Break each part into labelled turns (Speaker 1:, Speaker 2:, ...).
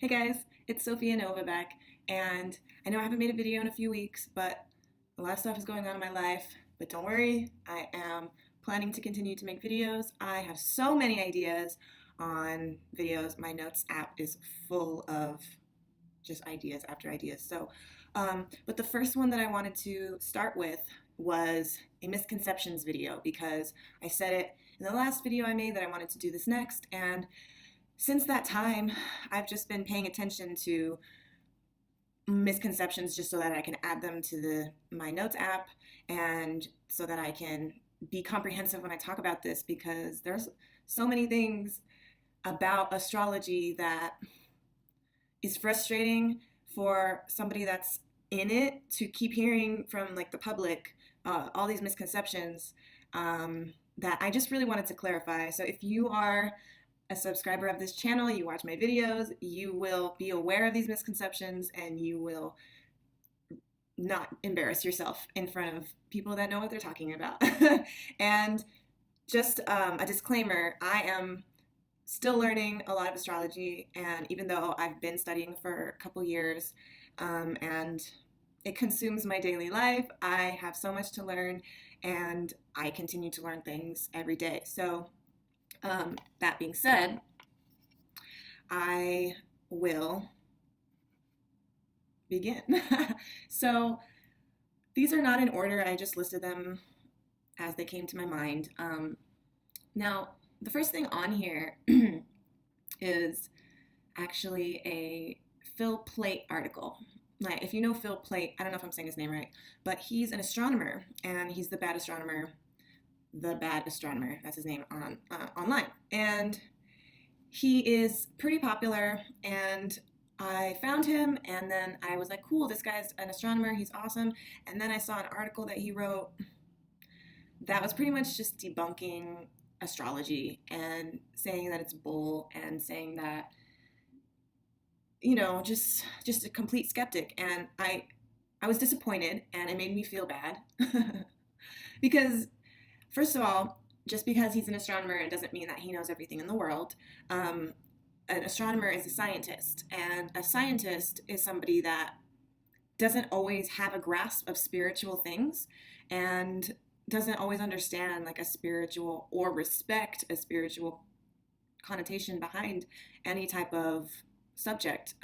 Speaker 1: Hey guys, it's Sophia Nova back, and I know I haven't made a video in a few weeks, but a lot of stuff is going on in my life. But don't worry, I am planning to continue to make videos. I have so many ideas on videos. My notes app is full of just ideas after ideas. But the first one that I wanted to start with was a misconceptions video because I said it in the last video I made that I wanted to do this next, and since that time, I've just been paying attention to misconceptions just so that I can add them to my notes app and so that I can be comprehensive when I talk about this, because there's so many things about astrology that is frustrating for somebody that's in it to keep hearing from like the public all these misconceptions that I just really wanted to clarify. So if you are a subscriber of this channel, you watch my videos, you will be aware of these misconceptions and you will not embarrass yourself in front of people that know what they're talking about. And just a disclaimer, I am still learning a lot of astrology, and even though I've been studying for a couple years and it consumes my daily life, I have so much to learn and I continue to learn things every day. So that being said, I will begin. So these are not in order, I just listed them as they came to my mind. Now, the first thing on here is actually a Plait article. Like, if you know Plait, I don't know if I'm saying his name right, but he's an astronomer, and he's the bad astronomer, that's his name on online, and he is pretty popular. And I found him, and then I was like, cool, this guy's an astronomer, he's awesome. And then I saw an article that he wrote that was pretty much just debunking astrology and saying that it's bull, and saying that, you know, just a complete skeptic. And I was disappointed, and it made me feel bad because, first of all, just because he's an astronomer, it doesn't mean that he knows everything in the world. An astronomer is a scientist, and a scientist is somebody that doesn't always have a grasp of spiritual things and doesn't always understand like a spiritual or respect a spiritual connotation behind any type of subject.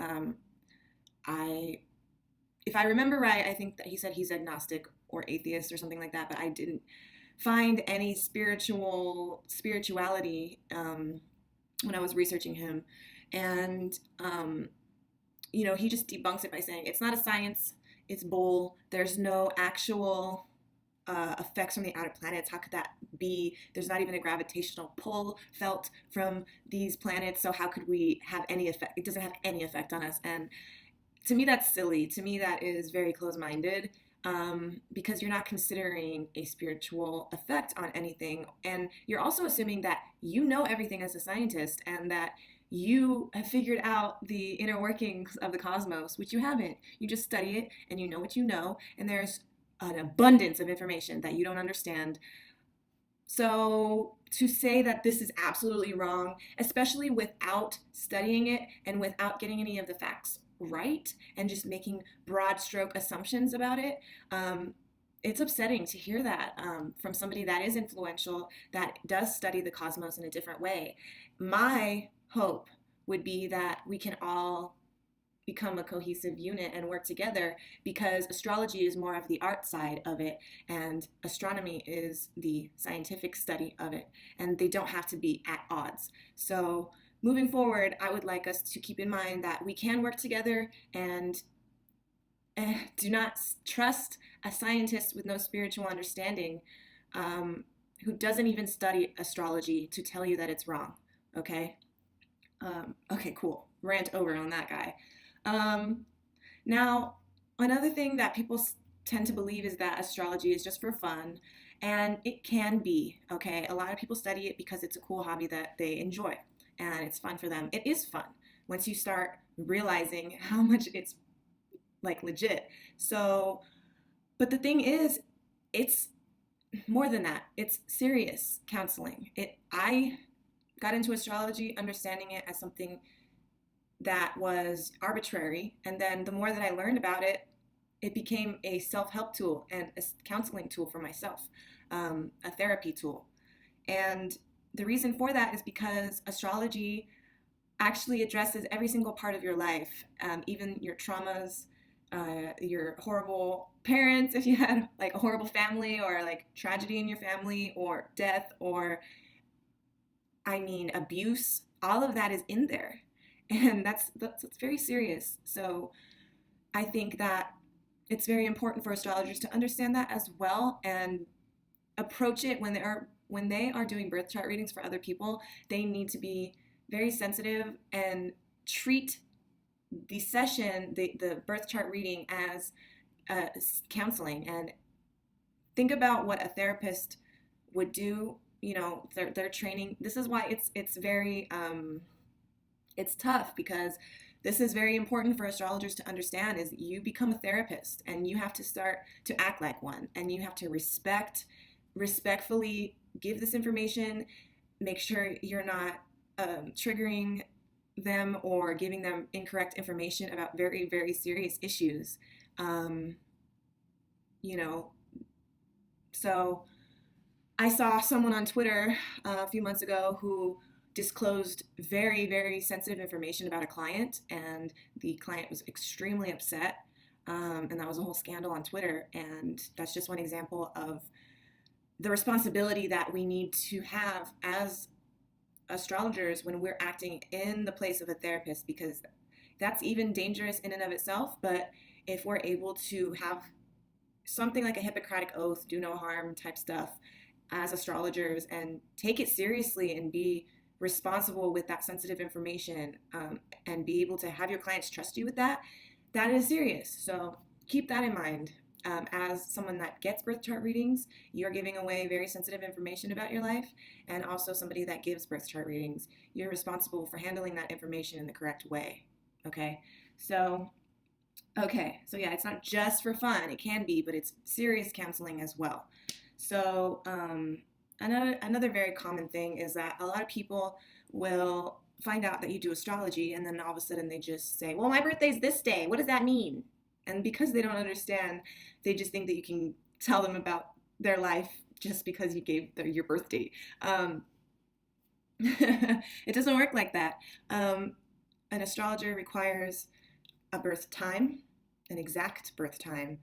Speaker 1: If I remember right, I think that he said he's agnostic or atheist or something like that, but I didn't find any spirituality when I was researching him. And you know, he just debunks it by saying it's not a science, it's bull. There's no actual effects from the outer planets. How could that be? There's not even a gravitational pull felt from these planets, so how could we have any effect? It doesn't have any effect on us. And to me, that's silly. To me, that is very close-minded, because you're not considering a spiritual effect on anything. And you're also assuming that you know everything as a scientist and that you have figured out the inner workings of the cosmos, which you haven't. You just study it and you know what you know, and there's an abundance of information that you don't understand. So to say that this is absolutely wrong, especially without studying it and without getting any of the facts right and just making broad stroke assumptions about it, it's upsetting to hear that from somebody that is influential, that does study the cosmos in a different way. My hope would be that we can all become a cohesive unit and work together, because astrology is more of the art side of it and astronomy is the scientific study of it, and they don't have to be at odds. So moving forward, I would like us to keep in mind that we can work together, and do not trust a scientist with no spiritual understanding, who doesn't even study astrology, to tell you that it's wrong. Okay? Okay, cool. Rant over on that guy. Now, another thing that people tend to believe is that astrology is just for fun, and it can be, okay? A lot of people study it because it's a cool hobby that they enjoy, and it's fun for them. It is fun once you start realizing how much it's like legit. So, but the thing is, it's more than that. It's serious counseling. I got into astrology understanding it as something that was arbitrary. And then the more that I learned about it, it became a self-help tool and a counseling tool for myself, a therapy tool. And the reason for that is because astrology actually addresses every single part of your life, even your traumas, your horrible parents, if you had like a horrible family, or like tragedy in your family, or death, or abuse. All of that is in there, and that's very serious. So I think that it's very important for astrologers to understand that as well, and approach it when they are doing birth chart readings for other people. They need to be very sensitive and treat the session, the birth chart reading, as counseling, and think about what a therapist would do. Their training. This is why it's very it's tough, because this is very important for astrologers to understand. Is you become a therapist, and you have to start to act like one, and you have to respectfully give this information. Make sure you're not triggering them or giving them incorrect information about very, very serious issues. You know, so I saw someone on Twitter a few months ago who disclosed very, very sensitive information about a client, and the client was extremely upset. And that was a whole scandal on Twitter. And that's just one example of the responsibility that we need to have as astrologers when we're acting in the place of a therapist, because that's even dangerous in and of itself. But if we're able to have something like a Hippocratic oath, do no harm type stuff as astrologers, and take it seriously and be responsible with that sensitive information, and be able to have your clients trust you with that, that is serious. So keep that in mind. As someone that gets birth chart readings, you're giving away very sensitive information about your life, and also somebody that gives birth chart readings, you're responsible for handling that information in the correct way. Okay, so yeah, it's not just for fun. It can be, but it's serious counseling as well. So another very common thing is that a lot of people will find out that you do astrology, and then all of a sudden they just say, well, my birthday's this day. What does that mean? And because they don't understand, they just think that you can tell them about their life just because you gave your birth date. It doesn't work like that. An astrologer requires a birth time, an exact birth time,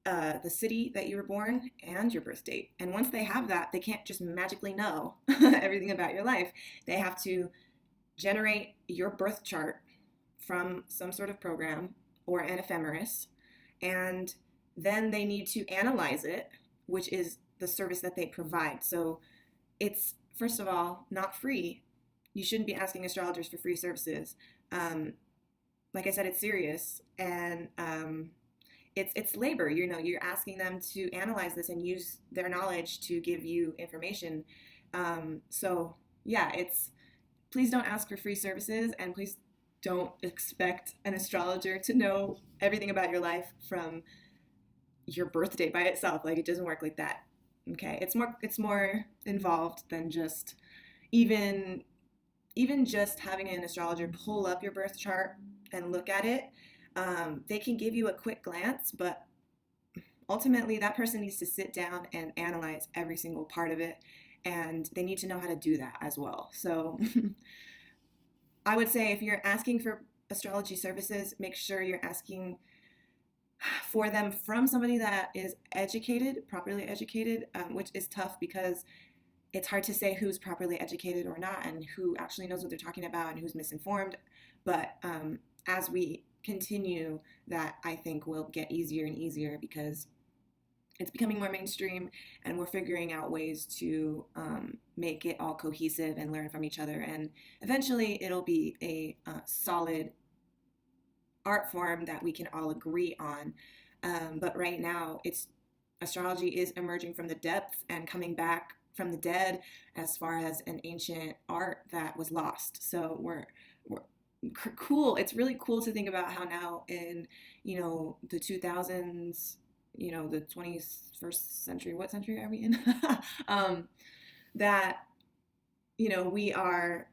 Speaker 1: the city that you were born, and your birth date. And once they have that, they can't just magically know everything about your life. They have to generate your birth chart from some sort of program or an ephemeris, and then they need to analyze it, which is the service that they provide. So it's, first of all, not free. You shouldn't be asking astrologers for free services. Like I said, it's serious, and it's labor. You're asking them to analyze this and use their knowledge to give you information. So yeah, please don't ask for free services, and please don't expect an astrologer to know everything about your life from your birthday by itself. Like, it doesn't work like that. Okay, it's more involved than just even just having an astrologer pull up your birth chart and look at it. They can give you a quick glance, but ultimately that person needs to sit down and analyze every single part of it, and they need to know how to do that as well. So I would say, if you're asking for astrology services, make sure you're asking for them from somebody that is educated, properly educated, which is tough because it's hard to say who's properly educated or not, and who actually knows what they're talking about and who's misinformed. But as we continue, that I think will get easier and easier, because it's becoming more mainstream, and we're figuring out ways to make it all cohesive and learn from each other. And eventually it'll be a solid art form that we can all agree on. But right now, astrology is emerging from the depths and coming back from the dead as far as an ancient art that was lost. So we're cool. It's really cool to think about how now in, the 2000s, the 21st century, what century are we in? That, we are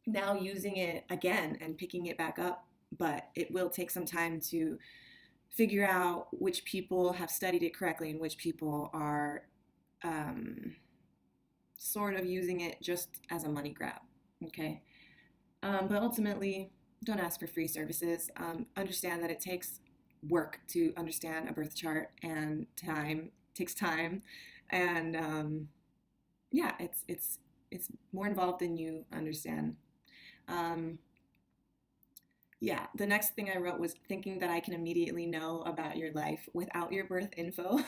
Speaker 1: now using it again and picking it back up, but it will take some time to figure out which people have studied it correctly and which people are um, sort of using it just as a money grab. Okay. But ultimately, don't ask for free services. Understand that it takes work to understand a birth chart, and time takes time, and yeah, it's more involved than you understand. Um, yeah, the next thing I wrote was thinking that I can immediately know about your life without your birth info.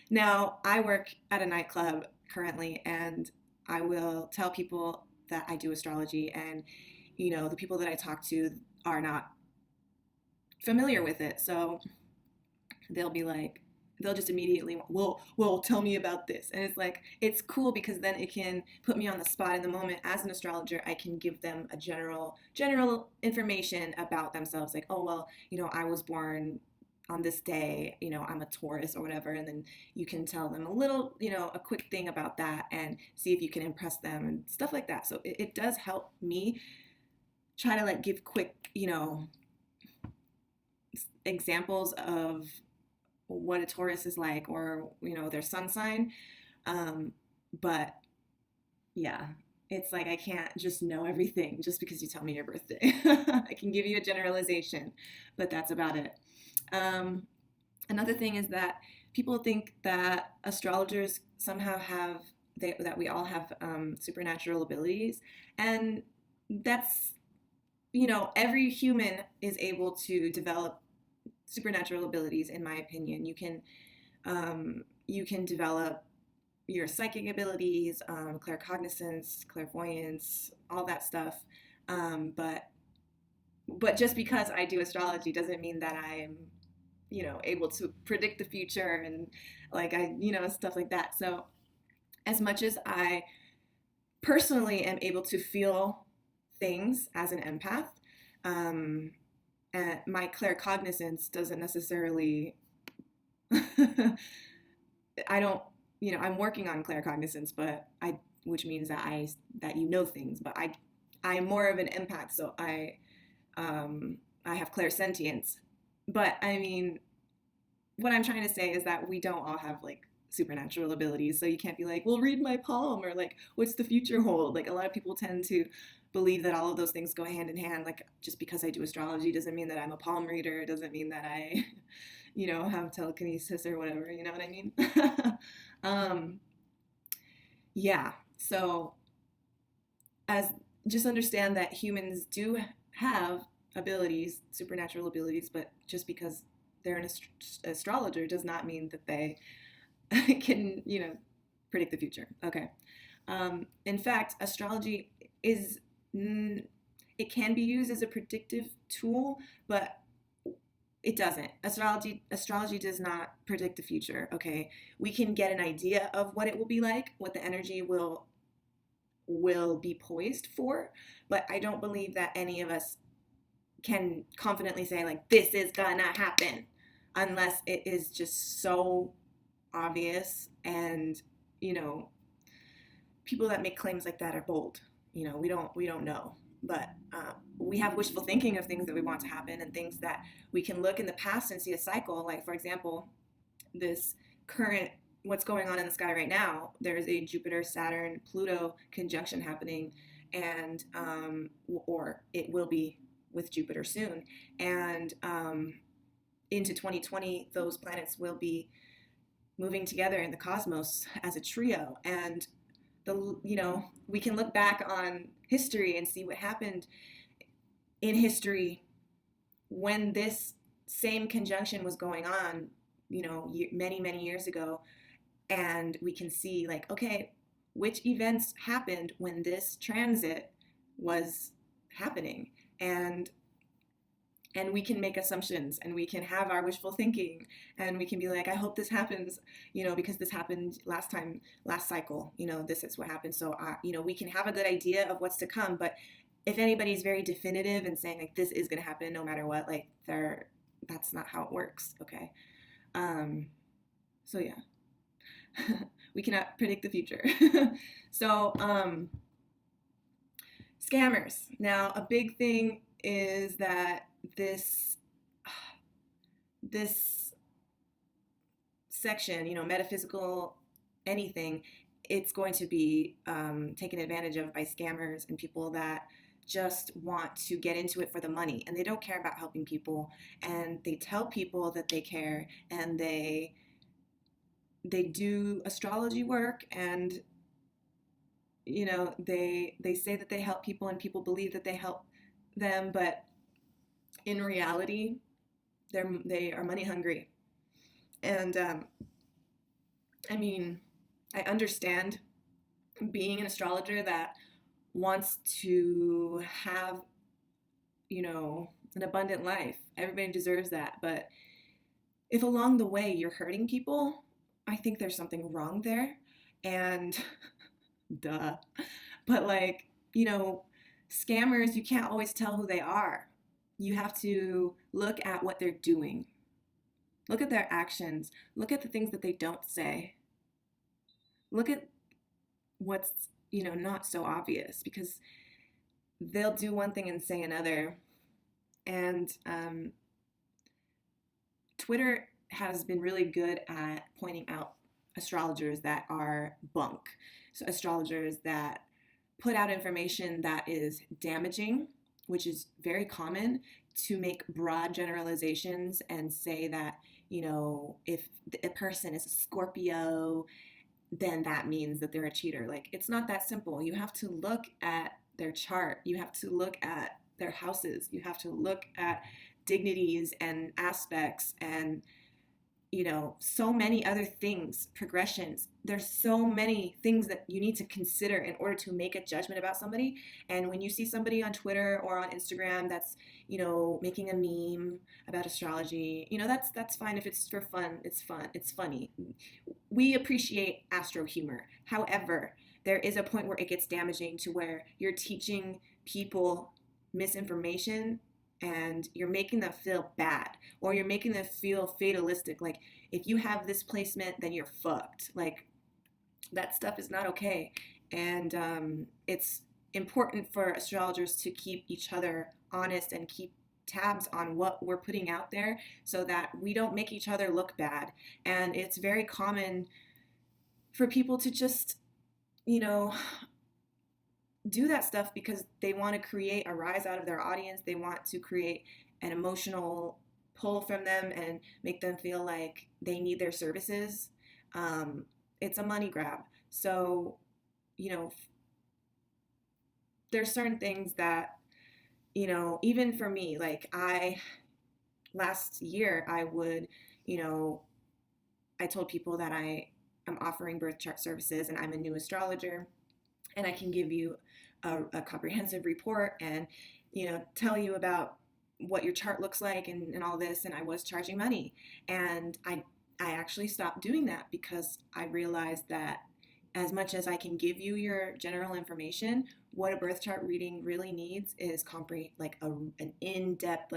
Speaker 1: Now, I work at a nightclub currently, and I will tell people that I do astrology, and the people that I talk to are not familiar with it. So they'll be like, they'll just immediately, well, tell me about this. And it's like, it's cool because then it can put me on the spot in the moment. As an astrologer, I can give them a general information about themselves. Like, oh, well, I was born on this day, I'm a Taurus or whatever. And then you can tell them a little, a quick thing about that and see if you can impress them and stuff like that. So it does help me try to like give quick, examples of what a Taurus is like, or their sun sign. But yeah, it's like I can't just know everything just because you tell me your birthday. I can give you a generalization, but that's about it. Another thing is that people think that astrologers somehow have that we all have supernatural abilities, and that's every human is able to develop supernatural abilities. In my opinion, you can develop your psychic abilities, claircognizance, clairvoyance, all that stuff. But just because I do astrology doesn't mean that I'm able to predict the future and like stuff like that. So as much as I personally am able to feel things as an empath, and my claircognizance doesn't necessarily I don't I'm working on claircognizance, but which means that things, but I'm more of an empath, so I have clairsentience. But I mean, what I'm trying to say is that we don't all have like supernatural abilities. So you can't be like, well, read my palm, or like, what's the future hold? Like, a lot of people tend to believe that all of those things go hand in hand. Like, just because I do astrology doesn't mean that I'm a palm reader. It doesn't mean that I, have telekinesis or whatever. You know what I mean? Yeah. So as just understand that humans do have abilities, supernatural abilities, but just because they're an astrologer does not mean that they can, predict the future. Okay. In fact, astrology is, it can be used as a predictive tool, but it doesn't. Astrology does not predict the future. Okay. We can get an idea of what it will be like, what the energy will be poised for, but I don't believe that any of us can confidently say like this is gonna happen unless it is just so obvious. And people that make claims like that are bold. We don't know, but we have wishful thinking of things that we want to happen, and things that we can look in the past and see a cycle. Like, for example, this current what's going on in the sky right now, there's a Jupiter, Saturn, Pluto conjunction happening, and or it will be with Jupiter soon, and into 2020 those planets will be moving together in the cosmos as a trio. And we can look back on history and see what happened in history when this same conjunction was going on, many years ago, and we can see like, okay, which events happened when this transit was happening, and we can make assumptions, and we can have our wishful thinking, and we can be like, I hope this happens, because this happened last cycle, this is what happened. So, we can have a good idea of what's to come. But if anybody's very definitive and saying like, this is going to happen no matter what, like that's not how it works. Okay. So yeah, we cannot predict the future. So, Scammers. Now, a big thing is that this section, metaphysical anything, it's going to be taken advantage of by scammers and people that just want to get into it for the money, and they don't care about helping people, and they tell people that they care, and they do astrology work, and they say that they help people and people believe that they help them, but in reality they are money hungry. And I mean, I understand being an astrologer that wants to have, an abundant life. Everybody deserves that. But if along the way you're hurting people, I think there's something wrong there. And duh. But scammers, you can't always tell who they are. You have to look at what they're doing. Look at their actions. Look at the things that they don't say. Look at what's, not so obvious, because they'll do one thing and say another. And Twitter has been really good at pointing out astrologers that are bunk. So astrologers that put out information that is damaging, which is very common, to make broad generalizations and say that, if a person is a Scorpio, then that means that they're a cheater. It's not that simple. You have to look at their chart. You have to look at their houses. You have to look at dignities and aspects and, so many other things, progressions. There's so many things that you need to consider in order to make a judgment about somebody. And when you see somebody on Twitter or on Instagram that's, making a meme about astrology, that's fine. If it's for fun, it's fun. It's funny. We appreciate astro humor. However, there is a point where it gets damaging to where you're teaching people misinformation and you're making them feel bad, or you're making them feel fatalistic. Like, if you have this placement, then you're fucked. That stuff is not okay. And it's important for astrologers to keep each other honest and keep tabs on what we're putting out there so that we don't make each other look bad. And it's very common for people to just, do that stuff because they want to create a rise out of their audience. They want to create an emotional pull from them and make them feel like they need their services. It's a money grab. So, there's certain things that, even for me, last year I would, I told people that I'm offering birth chart services and I'm a new astrologer, and I can give you a comprehensive report and, tell you about what your chart looks like and all this. And I was charging money. And I actually stopped doing that because I realized that as much as I can give you your general information, what a birth chart reading really needs is an in-depth,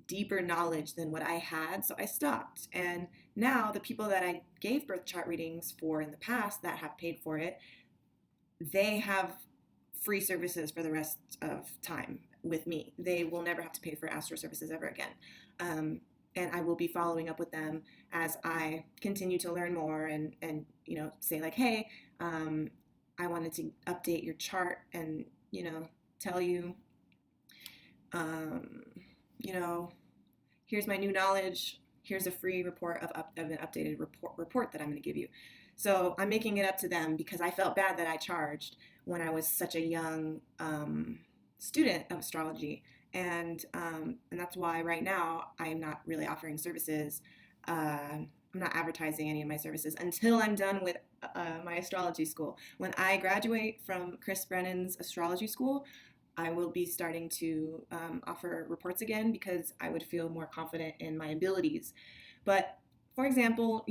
Speaker 1: deeper knowledge than what I had. So I stopped. And now the people that I gave birth chart readings for in the past that have paid for it, they have free services for the rest of time with me. They will never have to pay for astro services ever again. And I will be following up with them as I continue to learn more and say hey, I wanted to update your chart and, tell you, here's my new knowledge. Here's a free report of an updated report that I'm going to give you. So I'm making it up to them because I felt bad that I charged when I was such a young student of astrology. And that's why right now I'm not really offering services. I'm not advertising any of my services until I'm done with my astrology school. When I graduate from Chris Brennan's astrology school, I will be starting to offer reports again because I would feel more confident in my abilities. But for example,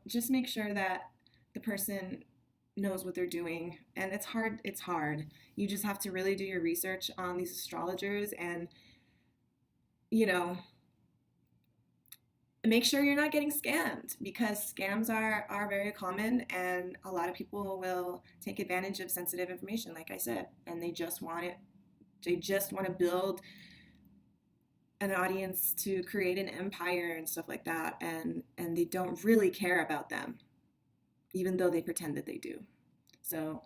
Speaker 1: just make sure that the person knows what they're doing. And it's hard. You just have to really do your research on these astrologers and, make sure you're not getting scammed, because scams are very common, and a lot of people will take advantage of sensitive information, like I said, and they just want to build an audience to create an empire and stuff like that, and they don't really care about them, even though they pretend that they do. So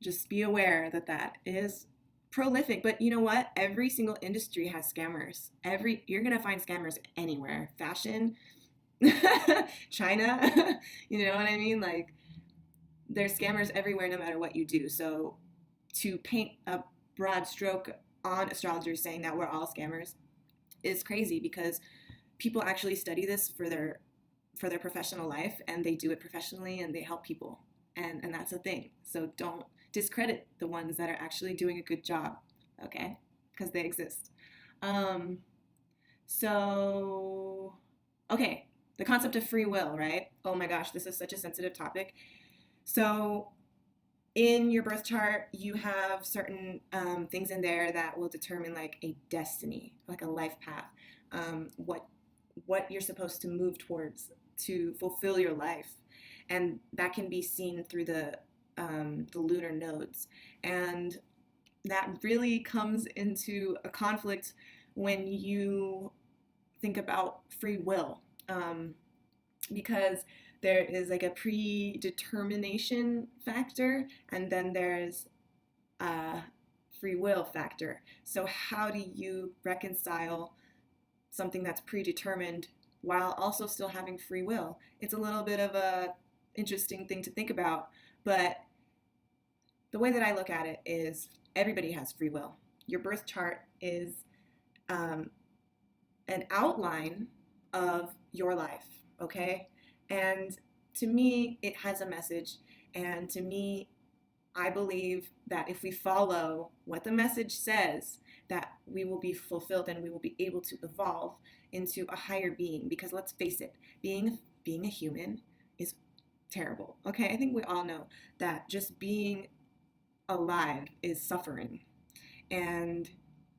Speaker 1: just be aware that that is prolific. But you know what? Every single industry has scammers. You're gonna find scammers anywhere. Fashion, China, you know what I mean? Like, there's scammers everywhere, no matter what you do. So to paint a broad stroke on astrologers saying that we're all scammers is crazy, because people actually study this for their professional life, and they do it professionally, and they help people, and that's a thing. So don't discredit the ones that are actually doing a good job, okay? Because they exist. So, okay, the concept of free will, right? Oh my gosh, this is such a sensitive topic. So in your birth chart, you have certain things in there that will determine like a destiny, like a life path, what you're supposed to move towards to fulfill your life, and that can be seen through the lunar nodes, and that really comes into a conflict when you think about free will, because there is like a predetermination factor, and then there's a free will factor. So how do you reconcile something that's predetermined while also still having free will? It's a little bit of a interesting thing to think about, but the way that I look at it is everybody has free will. Your birth chart is an outline of your life, okay? And to me, it has a message. And to me, I believe that if we follow what the message says, that we will be fulfilled and we will be able to evolve into a higher being. Because let's face it, being a human is terrible, okay? I think we all know that just being alive is suffering. And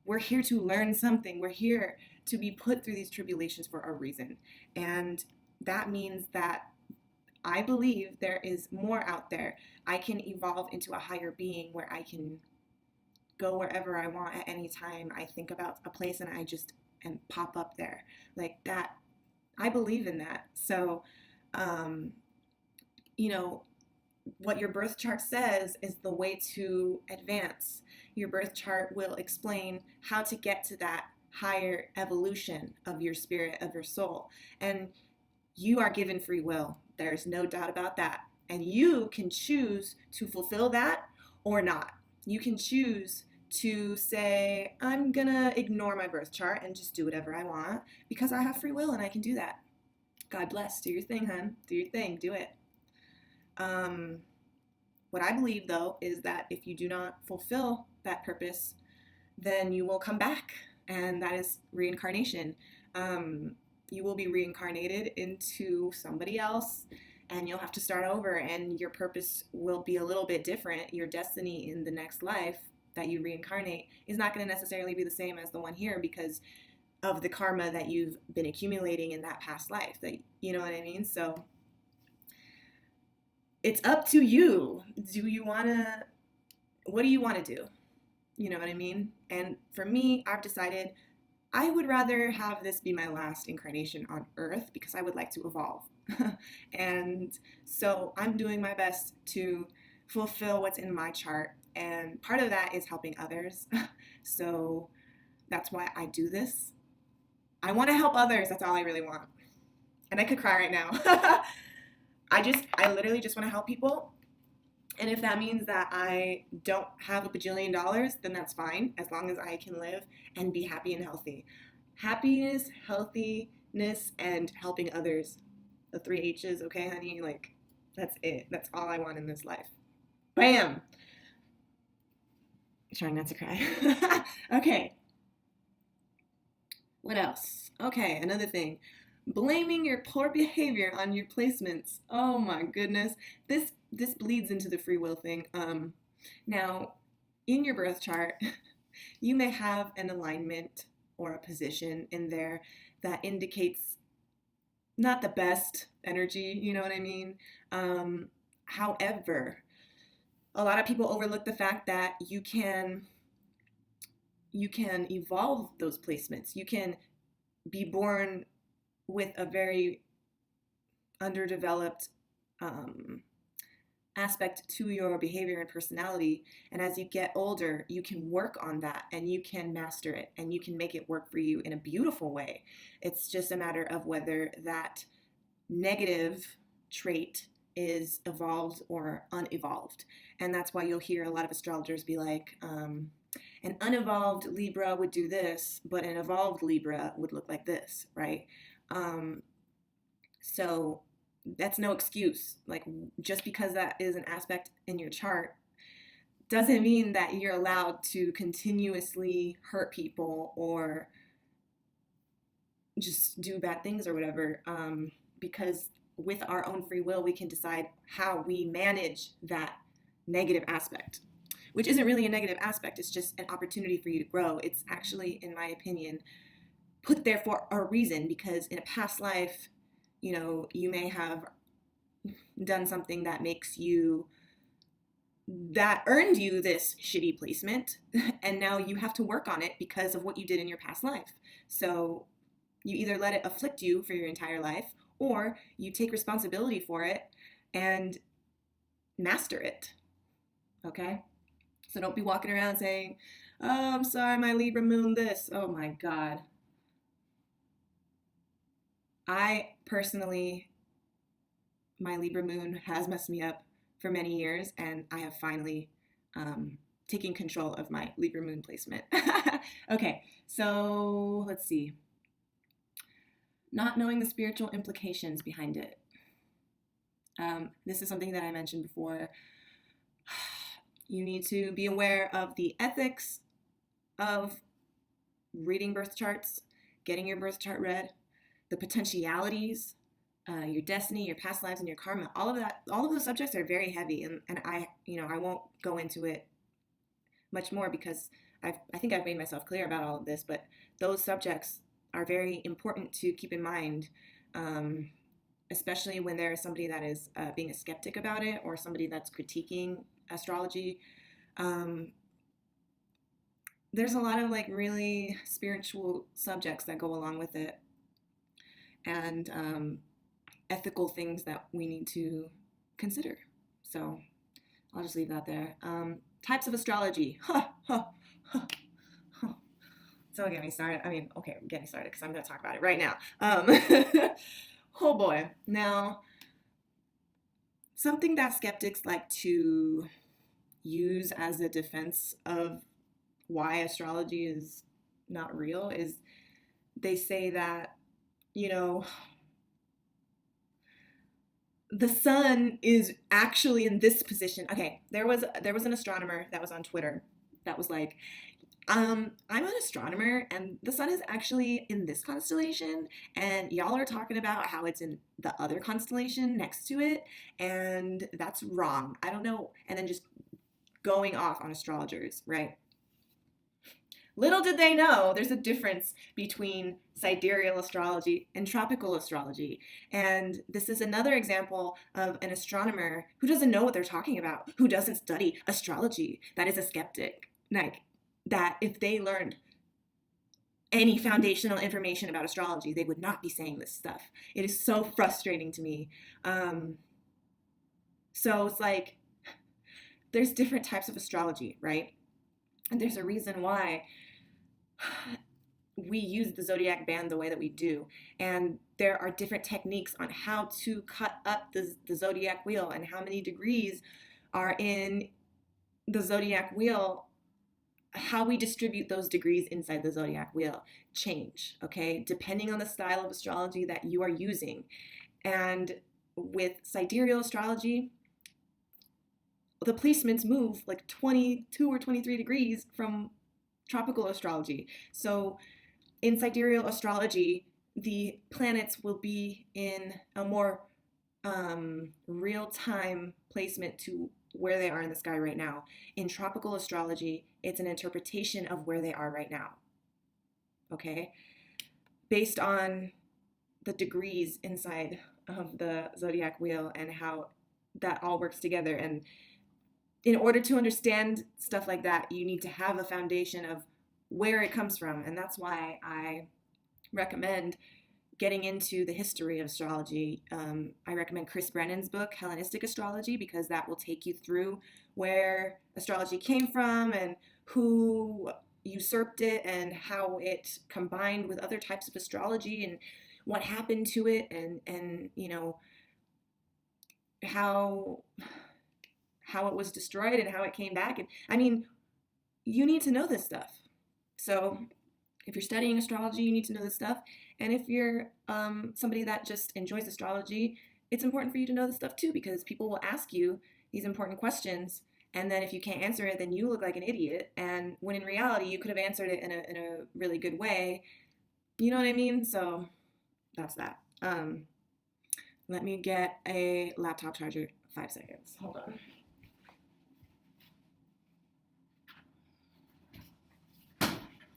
Speaker 1: we're here to learn something. We're here to be put through these tribulations for a reason. And that means that I believe there is more out there. I can evolve into a higher being where I can go wherever I want at any time. I think about a place and I just and pop up there like that. I believe in that. So, you know, what your birth chart says is the way to advance. Your birth chart will explain how to get to that higher evolution of your spirit, of your soul. And you are given free will. There's no doubt about that. And you can choose to fulfill that or not. You can choose to say, I'm gonna ignore my birth chart and just do whatever I want because I have free will and I can do that. God bless. Do your thing, hon. Do your thing. Do it. What I believe, though, is that if you do not fulfill that purpose, then you will come back, and that is reincarnation. You will be reincarnated into somebody else, and you'll have to start over, and your purpose will be a little bit different. Your destiny in the next life that you reincarnate is not going to necessarily be the same as the one here because of the karma that you've been accumulating in that past life. That, you know what I mean? So it's up to you. What do you want to do? You know what I mean? And for me, I've decided I would rather have this be my last incarnation on Earth because I would like to evolve. And so I'm doing my best to fulfill what's in my chart. And part of that is helping others. So that's why I do this. I want to help others. That's all I really want. And I could cry right now. I literally just want to help people. And if that means that I don't have $1 bajillion, then that's fine, as long as I can live and be happy and healthy. Happiness, healthiness, and helping others. The 3 H's, okay, honey? Like, that's it. That's all I want in this life. Bam! Trying not to cry. Okay. What else? Okay, another thing. Blaming your poor behavior on your placements. Oh my goodness. This bleeds into the free will thing. Now, in your birth chart, you may have an alignment or a position in there that indicates not the best energy, you know what I mean? However, a lot of people overlook the fact that you can evolve those placements. You can be born with a very underdeveloped um, aspect to your behavior and personality. And as you get older, you can work on that and you can master it and you can make it work for you in a beautiful way. It's just a matter of whether that negative trait is evolved or unevolved. And that's why you'll hear a lot of astrologers be like, an unevolved Libra would do this, but an evolved Libra would look like this, right? Um, so that's no excuse. Like, just because that is an aspect in your chart doesn't mean that you're allowed to continuously hurt people or just do bad things or whatever. Because with our own free will, we can decide how we manage that negative aspect, which isn't really a negative aspect. It's just an opportunity for you to grow. It's actually, in my opinion, put there for a reason, because in a past life, you may have done something that earned you this shitty placement, and now you have to work on it because of what you did in your past life. So you either let it afflict you for your entire life, or you take responsibility for it and master it. Okay? So don't be walking around saying, "Oh, I'm sorry, my Libra moon this." Oh my God. I personally, my Libra moon has messed me up for many years, and I have finally taken control of my Libra moon placement. Okay, so let's see. Not knowing the spiritual implications behind it. This is something that I mentioned before. You need to be aware of the ethics of reading birth charts, getting your birth chart read, the potentialities, your destiny, your past lives, and your karma. All of that, all of those subjects are very heavy, and I won't go into it much more because I think I've made myself clear about all of this. But those subjects are very important to keep in mind, especially when there is somebody that is being a skeptic about it, or somebody that's critiquing astrology. There's a lot of like really spiritual subjects that go along with it, and ethical things that we need to consider. So I'll just leave that there. Types of astrology. So get me started. I mean, okay, I'm getting started because I'm going to talk about it right now. Oh boy. Now, something that skeptics like to use as a defense of why astrology is not real is they say that, the sun is actually in this position. Okay, there was an astronomer that was on Twitter that was like, I'm an astronomer and the sun is actually in this constellation, and y'all are talking about how it's in the other constellation next to it, and that's wrong. I don't know. And then just going off on astrologers, right? Little did they know there's a difference between sidereal astrology and tropical astrology. And this is another example of an astronomer who doesn't know what they're talking about, who doesn't study astrology, that is a skeptic. Like, that if they learned any foundational information about astrology, they would not be saying this stuff. It is so frustrating to me. So it's like, there's different types of astrology, right? And there's a reason why we use the zodiac band the way that we do. And there are different techniques on how to cut up the zodiac wheel, and how many degrees are in the zodiac wheel. How we distribute those degrees inside the zodiac wheel change, okay, depending on the style of astrology that you are using. And with sidereal astrology, the placements move like 22 or 23 degrees from tropical astrology. So in sidereal astrology, the planets will be in a more real-time placement to where they are in the sky right now. In tropical astrology, it's an interpretation of where they are right now. Okay? Based on the degrees inside of the zodiac wheel and how that all works together. And in order to understand stuff like that, you need to have a foundation of where it comes from. And that's why I recommend getting into the history of astrology. I recommend Chris Brennan's book, Hellenistic Astrology, because that will take you through where astrology came from and who usurped it and how it combined with other types of astrology and what happened to it, and you know, how it was destroyed and how it came back. And I mean, you need to know this stuff. So if you're studying astrology, you need to know this stuff. And if you're somebody that just enjoys astrology, it's important for you to know this stuff too, because people will ask you these important questions. And then if you can't answer it, then you look like an idiot. And when in reality, you could have answered it in a really good way. You know what I mean? So that's that. Let me get a laptop charger. 5 seconds. Hold on.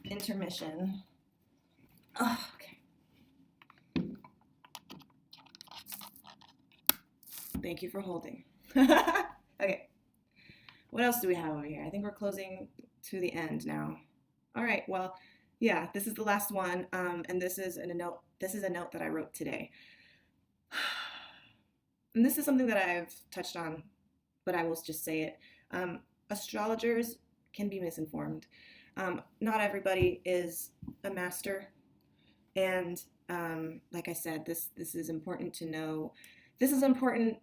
Speaker 1: Intermission. Oh, okay. Thank you for holding. Okay. What else do we have over here? I think we're closing to the end now. All right. Well, yeah, this is the last one, and this is a note. This is a note that I wrote today, and this is something that I've touched on, but I will just say it. Astrologers can be misinformed. Not everybody is a master, and like I said, this is important to know. This is important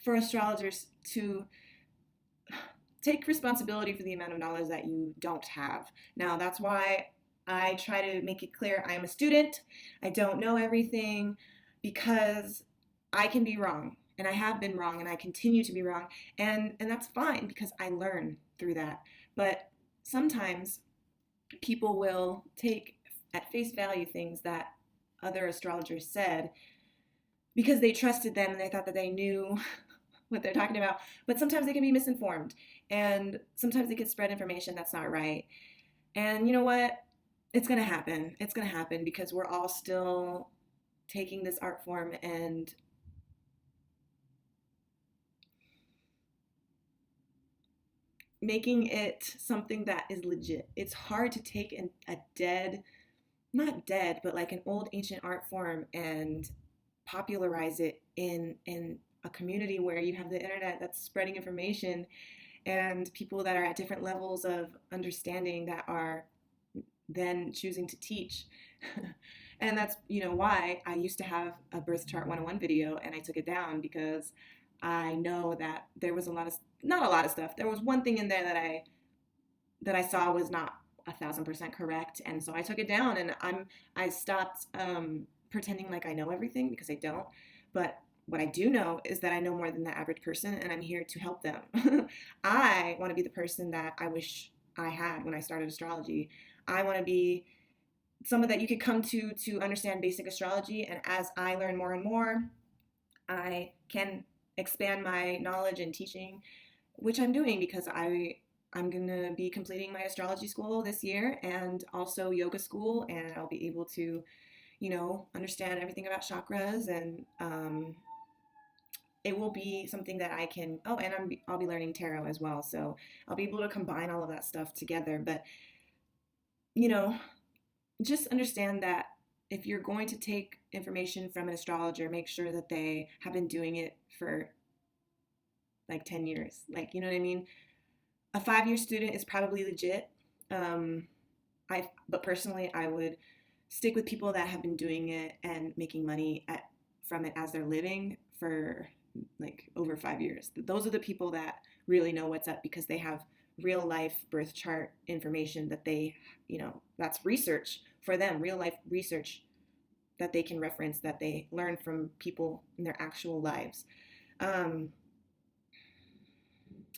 Speaker 1: for astrologers to take responsibility for the amount of knowledge that you don't have. Now, that's why I try to make it clear I am a student. I don't know everything, because I can be wrong, and I have been wrong, and I continue to be wrong, and that's fine, because I learn through that. But sometimes people will take at face value things that other astrologers said because they trusted them and they thought that they knew what they're talking about. But sometimes they can be misinformed, and sometimes they can spread information that's not right. And you know what? It's going to happen. It's going to happen because we're all still taking this art form and making it something that is legit. It's hard to take a dead, not dead, but like an old ancient art form and popularize it in a community where you have the internet that's spreading information and people that are at different levels of understanding that are then choosing to teach. And that's, you know, why I used to have a birth chart 101 video and I took it down, because I know that there was not a lot of stuff. There was one thing in there that I saw was not 1,000% correct, and so I took it down, and I stopped pretending like I know everything, because I don't. But what I do know is that I know more than the average person, and I'm here to help them. I want to be the person that I wish I had when I started astrology. I want to be someone that you could come to understand basic astrology, and as I learn more and more, I can expand my knowledge and teaching, which I'm doing, because I'm going to be completing my astrology school this year and also yoga school, and I'll be able to, you know, understand everything about chakras, and it will be something that I can, and I'll be learning tarot as well, so I'll be able to combine all of that stuff together. But, you know, just understand that if you're going to take information from an astrologer, make sure that they have been doing it for like 10 years. Like, you know what I mean? A 5-year student is probably legit. But personally, I would stick with people that have been doing it and making money from it as they're living for like over 5 years. Those are the people that really know what's up, because they have real life birth chart information that they, you know, that's research for them, real life research that they can reference, that they learn from people in their actual lives. And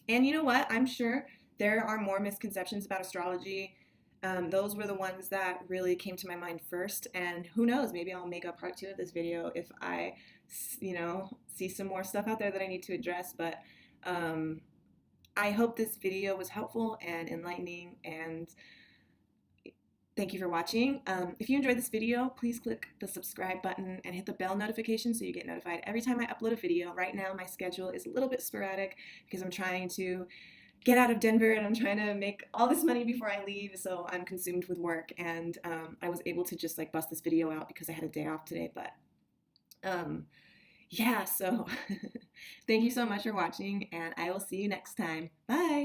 Speaker 1: you know what? I'm sure there are more misconceptions about astrology. Those were the ones that really came to my mind first. And who knows, maybe I'll make a part 2 of this video if I, you know, see some more stuff out there that I need to address. But I hope this video was helpful and enlightening, and Thank you for watching. If you enjoyed this video, please click the subscribe button and hit the bell notification so you get notified every time I upload a video. Right now, my schedule is a little bit sporadic because I'm trying to get out of Denver and I'm trying to make all this money before I leave, so I'm consumed with work. And I was able to just like bust this video out because I had a day off today. But yeah, so thank you so much for watching, and I will see you next time. Bye!